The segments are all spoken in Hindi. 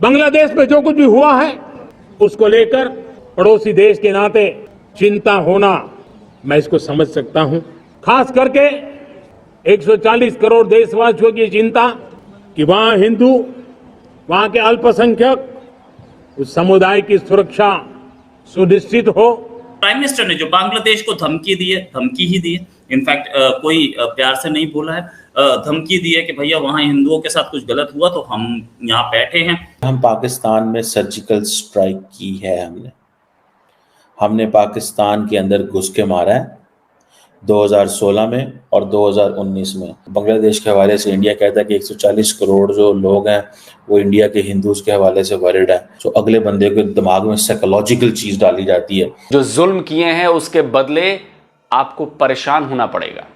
बांग्लादेश में जो कुछ भी हुआ है उसको लेकर पड़ोसी देश के नाते चिंता होना, मैं इसको समझ सकता हूं। खास करके 140 करोड़ देशवासियों की चिंता कि वहां हिंदू, वहां के अल्पसंख्यक, उस समुदाय की सुरक्षा सुनिश्चित हो। प्राइम मिनिस्टर ने जो बांग्लादेश को धमकी दी है, धमकी ही दी है, इनफैक्ट कोई प्यार से नहीं बोला है, धमकी दी है कि भैया वहां हिंदुओं के साथ कुछ गलत हुआ तो हम यहाँ बैठे हैं। हम पाकिस्तान में सर्जिकल स्ट्राइक की है, हमने पाकिस्तान के अंदर घुस के मारा है 2016 में और 2019 में। बांग्लादेश के हवाले से इंडिया कहता है कि 140 करोड़ जो लोग हैं वो इंडिया के हिंदूज के हवाले से वरिड है। तो अगले बंदे के दिमाग में साइकोलॉजिकल चीज डाली जाती है। जो जुल्म किए हैं उसके बदले आपको परेशान होना पड़ेगा।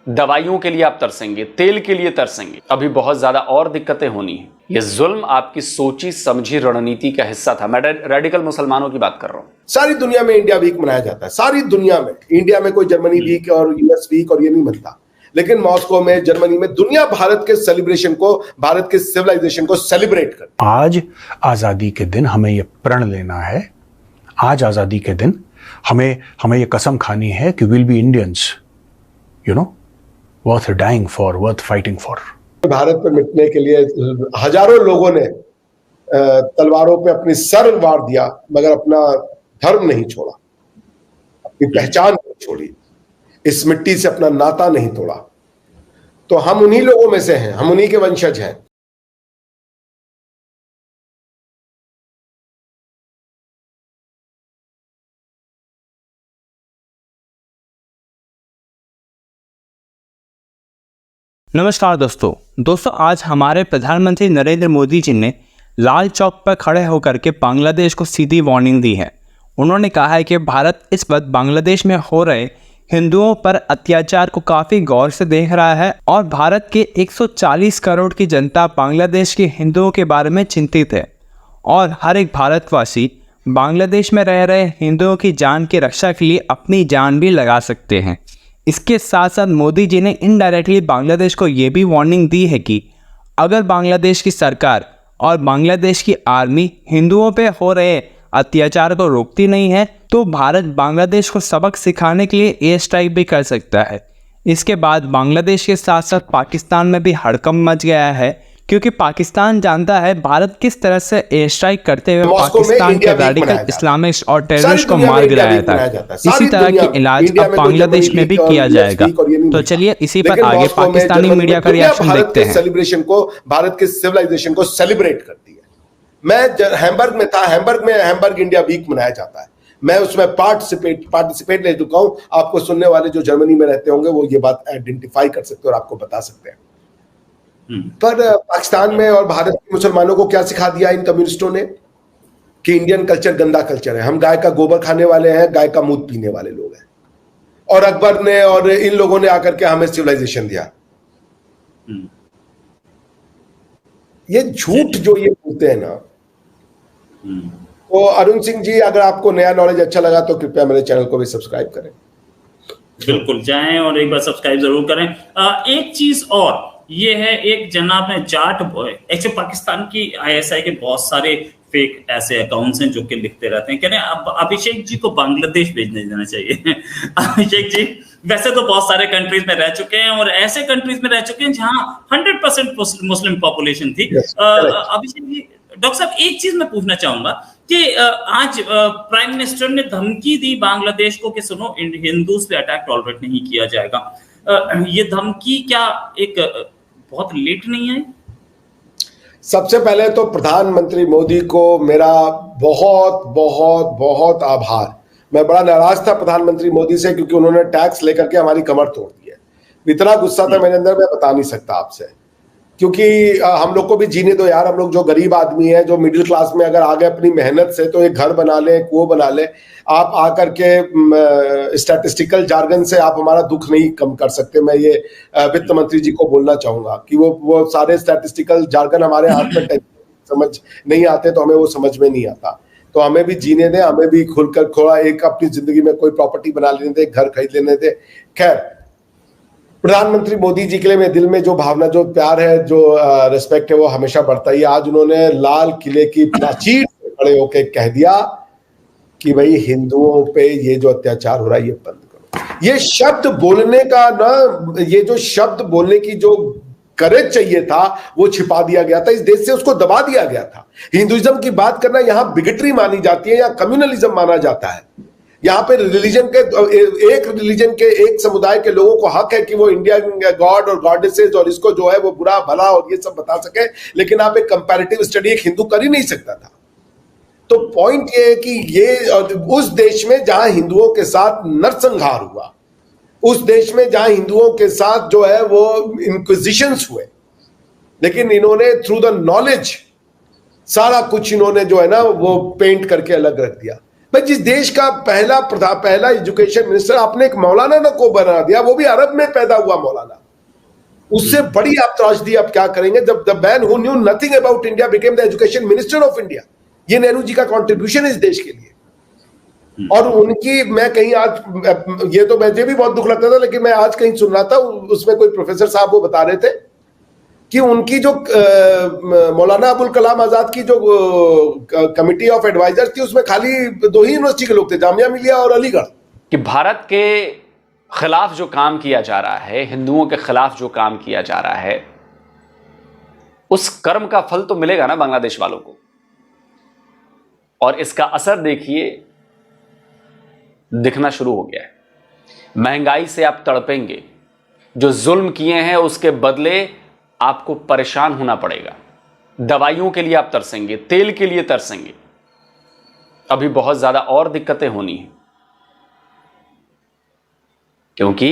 दवाइयों के लिए आप तरसेंगे, तेल के लिए तरसेंगे, अभी बहुत ज्यादा और दिक्कतें होनी है। ये जुल्म आपकी सोची समझी रणनीति का हिस्सा था। मैं रेडिकल मुसलमानों की बात कर रहा हूं। सारी दुनिया में इंडिया वीक मनाया जाता है, सारी दुनिया में। इंडिया में कोई जर्मनी वीक और यूएस वीक और ये नहीं बनता, लेकिन मॉस्को में, जर्मनी में दुनिया भारत के सेलिब्रेशन को, भारत के सिविलाइजेशन को सेलिब्रेट कर। आज आजादी के दिन हमें ये प्रण लेना है, आज आजादी के दिन हमें ये कसम खानी है कि will be Indians, you know, worth dying for, worth fighting for. Bharat पर मिटने के लिए हजारों लोगों ने तलवारों पे अपनी सर वार दिया, मगर अपना धर्म नहीं छोड़ा, अपनी पहचान नहीं छोड़ी, इस मिट्टी से अपना नाता नहीं तोड़ा। तो हम उन्हीं लोगों में से हैं, हम उन्हीं के वंशज हैं। नमस्कार दोस्तों, आज हमारे प्रधानमंत्री नरेंद्र मोदी जी ने लाल चौक पर खड़े होकर के बांग्लादेश को सीधी वार्निंग दी है। उन्होंने कहा है कि भारत इस वक्त बांग्लादेश में हो रहे हिंदुओं पर अत्याचार को काफ़ी गौर से देख रहा है और भारत के 140 करोड़ की जनता बांग्लादेश के हिंदुओं के बारे में चिंतित है और हर एक भारतवासी बांग्लादेश में रह रहे हिंदुओं की जान की रक्षा के लिए अपनी जान भी लगा सकते हैं। इसके साथ साथ मोदी जी ने इनडायरेक्टली बांग्लादेश को ये भी वार्निंग दी है कि अगर बांग्लादेश की सरकार और बांग्लादेश की आर्मी हिंदुओं पे हो रहे अत्याचार को रोकती नहीं है तो भारत बांग्लादेश को सबक सिखाने के लिए एयर स्ट्राइक भी कर सकता है। इसके बाद बांग्लादेश के साथ साथ पाकिस्तान में भी हड़कंप मच गया है, क्योंकि पाकिस्तान जानता है भारत किस तरह से एयर स्ट्राइक करते हुए पाकिस्तान के रेडिकल इस्लामिस्ट और टेररिस्ट को मार गिराया था। इसी तरह की इलाज अब बांग्लादेश में भी किया जाएगा। तो चलिए इसी पर आगे पाकिस्तानी मीडिया का रिएक्शन देखते हैं। सेलिब्रेशन को, भारत के सिविलाइजेशन को सेलिब्रेट करती है। मैं हैम्बर्ग में था, हैम्बर्ग इंडिया वीक मनाया जाता है, मैं उसमें पार्टिसिपेट ले चुका हूं। आपको सुनने वाले जो जर्मनी में रहते होंगे वो ये बात आइडेंटिफाई कर सकते हैं और आपको बता सकते हैं। पर पाकिस्तान में और भारत के मुसलमानों को क्या सिखा दिया इन कम्युनिस्टों ने कि इंडियन कल्चर गंदा कल्चर है, हम गाय का गोबर खाने वाले हैं, गाय का मूत्र पीने वाले लोग हैं। और अकबर ने और इन लोगों ने आकर के हमें सिविलाइजेशन दिया। ये झूठ जो ये बोलते हैं ना, तो अरुण सिंह जी, अगर आपको नया नॉलेज अच्छा लगा तो कृपया मेरे चैनल को भी सब्सक्राइब करें। बिल्कुल जाएं और एक बार सब्सक्राइब जरूर करें। एक चीज और ये है, एक जनाब ने जाट एक्चुअली पाकिस्तान की ISI के बहुत सारे फेक ऐसे अकाउंट्स हैं जो कि लिखते रहते हैं, कह रहे हैं अब अभिषेक जी को बांग्लादेश भेजने देना चाहिए। अभिषेक जी वैसे तो बहुत सारे कंट्रीज में रह चुके हैं और ऐसे कंट्रीज में रह चुके हैं जहां 100% मुस्लिम पॉपुलेशन थी। अभिषेक जी, डॉक्टर साहब, एक चीज मैं पूछना चाहूंगा कि आज प्राइम मिनिस्टर ने धमकी दी बांग्लादेश को कि सुनो, हिंदूज पे अटैक टॉलरेट नहीं किया जाएगा। ये धमकी क्या एक बहुत लेट नहीं है? सबसे पहले तो प्रधानमंत्री मोदी को मेरा बहुत बहुत बहुत आभार। मैं बड़ा नाराज था प्रधानमंत्री मोदी से, क्योंकि उन्होंने टैक्स लेकर के हमारी कमर तोड़ दी है। इतना गुस्सा था मेरे अंदर, मैं बता नहीं सकता आपसे। क्योंकि हम लोग को भी जीने दो यार, हम लोग जो गरीब आदमी है, जो मिडिल क्लास में अगर आ गए अपनी मेहनत से, तो एक घर बना ले, कुआं बना ले। आप आकर के स्टैटिस्टिकल जार्गन से आप हमारा दुख नहीं कम कर सकते। मैं ये वित्त मंत्री जी को बोलना चाहूंगा कि वो सारे स्टैटिस्टिकल जार्गन हमारे हाथ में समझ नहीं आते, तो हमें वो समझ में नहीं आता। तो हमें भी जीने दें, हमें भी खुलकर थोड़ा एक अपनी जिंदगी में कोई प्रॉपर्टी बना लेने दें, घर खरीद लेने दें। खैर, प्रधानमंत्री मोदी जी के लिए मेरे दिल में जो भावना, जो प्यार है, जो रिस्पेक्ट है, वो हमेशा बढ़ता ही है। आज उन्होंने लाल किले की प्राचीर पे खड़े होकर कह दिया कि भाई हिंदुओं पे ये जो अत्याचार हो रहा है ये बंद करो। ये शब्द बोलने का ना, ये जो शब्द बोलने की जो करेज चाहिए था वो छिपा दिया गया था, इस देश से उसको दबा दिया गया था। हिंदुइज्म की बात करना यहां बिगेटरी मानी जाती है या कम्युनलिज्म माना जाता है। यहाँ पे रिलीजन के, एक रिलीजन के, एक समुदाय के लोगों को हक है कि वो इंडियन गॉड और गॉडेसेस और इसको जो है वो बुरा भला और ये सब बता सके, लेकिन आप एक कंपैरेटिव स्टडी एक हिंदू कर ही नहीं सकता था। तो पॉइंट ये है कि ये उस देश में जहां हिंदुओं के साथ नरसंहार हुआ, उस देश में जहां हिंदुओं के साथ जो है वो इंक्विजिशंस हुए, लेकिन इन्होंने थ्रू द नॉलेज सारा कुछ इन्होंने जो है ना वो पेंट करके अलग रख दिया। भाई जिस देश का पहला एजुकेशन मिनिस्टर आपने एक मौलाना ना को बना दिया, वो भी अरब में पैदा हुआ मौलाना, उससे बड़ी आप त्रासदी आप क्या करेंगे जब the man who knew nothing about India became the education minister of India. ये नेहरू जी का कंट्रीब्यूशन इस देश के लिए। और उनकी मैं कहीं आज, ये तो मुझे भी बहुत दुख लगता था, लेकिन मैं आज कहीं सुन रहा था, उसमें कोई प्रोफेसर साहब वो बता रहे थे कि उनकी जो मौलाना अबुल कलाम आजाद की जो कमिटी ऑफ एडवाइजर्स थी उसमें खाली 2 ही यूनिवर्सिटी के लोग थे, जामिया मिलिया और अलीगढ़। कि भारत के खिलाफ जो काम किया जा रहा है, हिंदुओं के खिलाफ जो काम किया जा रहा है, उस कर्म का फल तो मिलेगा ना बांग्लादेश वालों को। और इसका असर देखिए दिखना शुरू हो गया है। महंगाई से आप तड़पेंगे, जो जुल्म किए हैं उसके बदले आपको परेशान होना पड़ेगा। दवाइयों के लिए आप तरसेंगे, तेल के लिए तरसेंगे। अभी बहुत ज्यादा और दिक्कतें होनी हैं, क्योंकि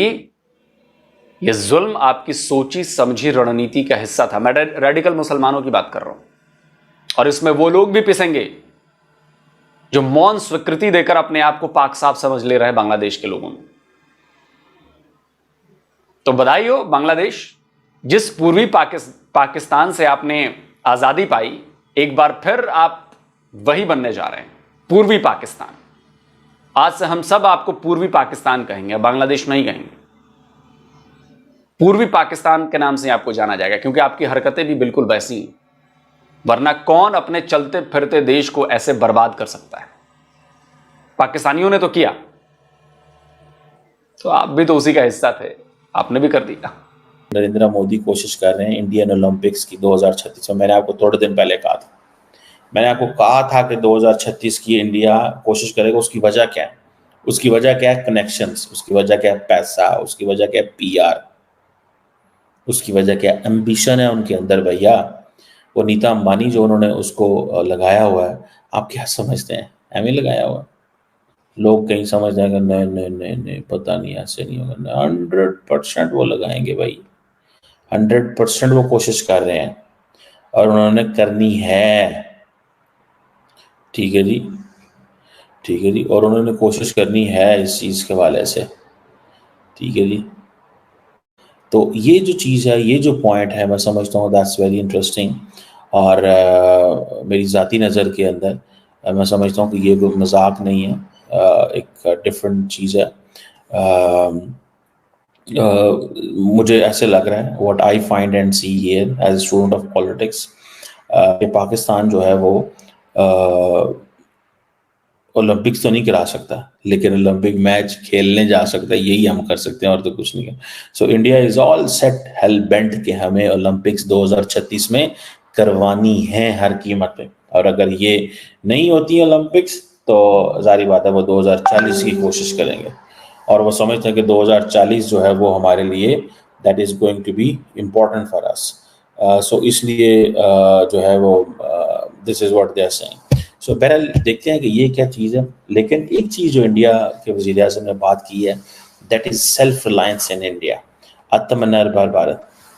यह जुल्म आपकी सोची समझी रणनीति का हिस्सा था। मैं रेडिकल मुसलमानों की बात कर रहा हूं, और इसमें वो लोग भी पिसेंगे जो मौन स्वीकृति देकर अपने आप को पाक साफ समझ ले रहे हैं बांग्लादेश के लोगों में। तो बधाई हो बांग्लादेश, जिस पूर्वी पाकिस्तान से आपने आजादी पाई, एक बार फिर आप वही बनने जा रहे हैं, पूर्वी पाकिस्तान। आज से हम सब आपको पूर्वी पाकिस्तान कहेंगे, बांग्लादेश नहीं कहेंगे। पूर्वी पाकिस्तान के नाम से आपको जाना जाएगा, क्योंकि आपकी हरकतें भी बिल्कुल वैसी हैं। वरना कौन अपने चलते फिरते देश को ऐसे बर्बाद कर सकता है? पाकिस्तानियों ने तो किया, तो आप भी तो उसी का हिस्सा थे, आपने भी कर दिया। नरेंद्र मोदी कोशिश कर रहे हैं इंडियन ओलंपिक्स की 2036 में। मैंने आपको थोड़े दिन पहले कहा था, मैंने आपको कहा था कि 2036 की इंडिया कोशिश करेगा। उसकी वजह क्या है? उसकी वजह क्या है? कनेक्शंस। उसकी वजह क्या है? पैसा। उसकी वजह क्या है? पीआर। उसकी वजह क्या है? एम्बिशन है उनके अंदर भैया। वो नीता अंबानी जो उन्होंने उसको लगाया हुआ है, आप क्या समझते हैं? एम लगाया हुआ है। लोग कहीं समझ जाएंगे नहीं नहीं नहीं नहीं, पता नहीं ऐसे नहीं होगा। 100% वो लगाएंगे भाई, 100% वो कोशिश कर रहे हैं और उन्होंने करनी है। ठीक है जी, ठीक है जी, और उन्होंने कोशिश करनी है इस चीज़ के हवाले से। ठीक है जी, तो ये जो चीज़ है, ये जो पॉइंट है, मैं समझता हूँ दैट्स वेरी इंटरेस्टिंग। और मेरी ज़ाती नज़र के अंदर मैं समझता हूँ कि ये कोई मजाक नहीं है, एक डिफरेंट चीज़ है। मुझे ऐसे लग रहा है, what I find and see here as a student of politics, Pakistan जो है वो ओलंपिक्स तो नहीं करा सकता, लेकिन ओलंपिक मैच खेलने जा सकता है। यही हम कर सकते हैं और तो कुछ नहीं है। So India is all set hello bent कि हमें ओलंपिक्स 2036 में करवानी है हर कीमत पे। और अगर ये नहीं होती ओलंपिक्स तो जारी बात है वो 2040 की कोशिश करेंगे, और वो समझते हैं कि 2040 जो है वो हमारे लिए that is going to be important for us. So इसलिए जो है वो this is what they are saying. So बहरहाल देखते हैं कि ये क्या चीज़ है। लेकिन एक चीज़ जो इंडिया के वज़ीर-ए-आज़म ने बात की है, that is self reliance in India, आत्मनिर्भर भारत।